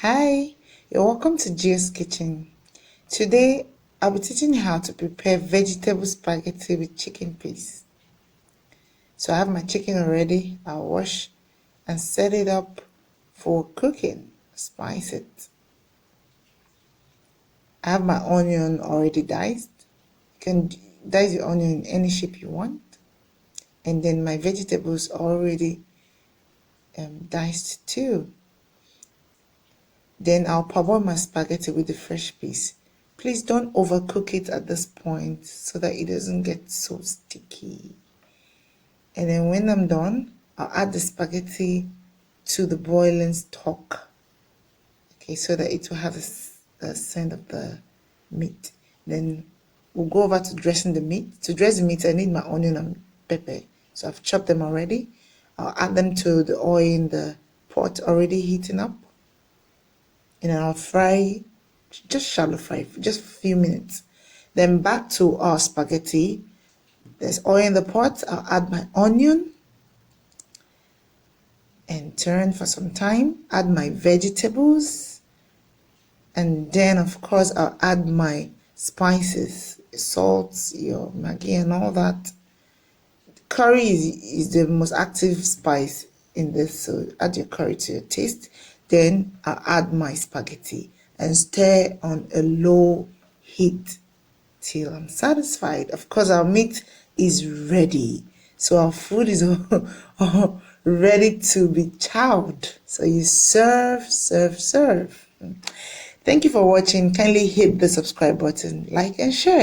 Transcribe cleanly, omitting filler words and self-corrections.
Hi, you're welcome to Gio's Kitchen. Today, I'll be teaching you how to prepare vegetable spaghetti with chicken paste. So I have my chicken already. I'll wash and set it up for cooking. Spice it. I have my onion already diced. You can dice your onion in any shape you want. And then my vegetables already diced too. Then I'll parboil my spaghetti with the fresh piece. Please don't overcook it at this point so that it doesn't get so sticky. And then when I'm done, I'll add the spaghetti to the boiling stock. Okay, so that it will have the scent of the meat. Then we'll go over to dressing the meat. To dress the meat, I need my onion and pepper. So I've chopped them already. I'll add them to the oil in the pot already heating up. And then I'll fry, just shallow fry, for just a few minutes. Then back to our spaghetti. There's oil in the pot. I'll add my onion and turn for some time. Add my vegetables. And then, of course, I'll add my spices, salt, your Maggi and all that. Curry is the most active spice in this, so add your curry to your taste. Then I'll add my spaghetti and stir on a low heat till I'm satisfied. Of course, our meat is ready, so our food is all ready to be chowed. So you serve, serve, serve. Thank you for watching. Kindly hit the subscribe button, like and share.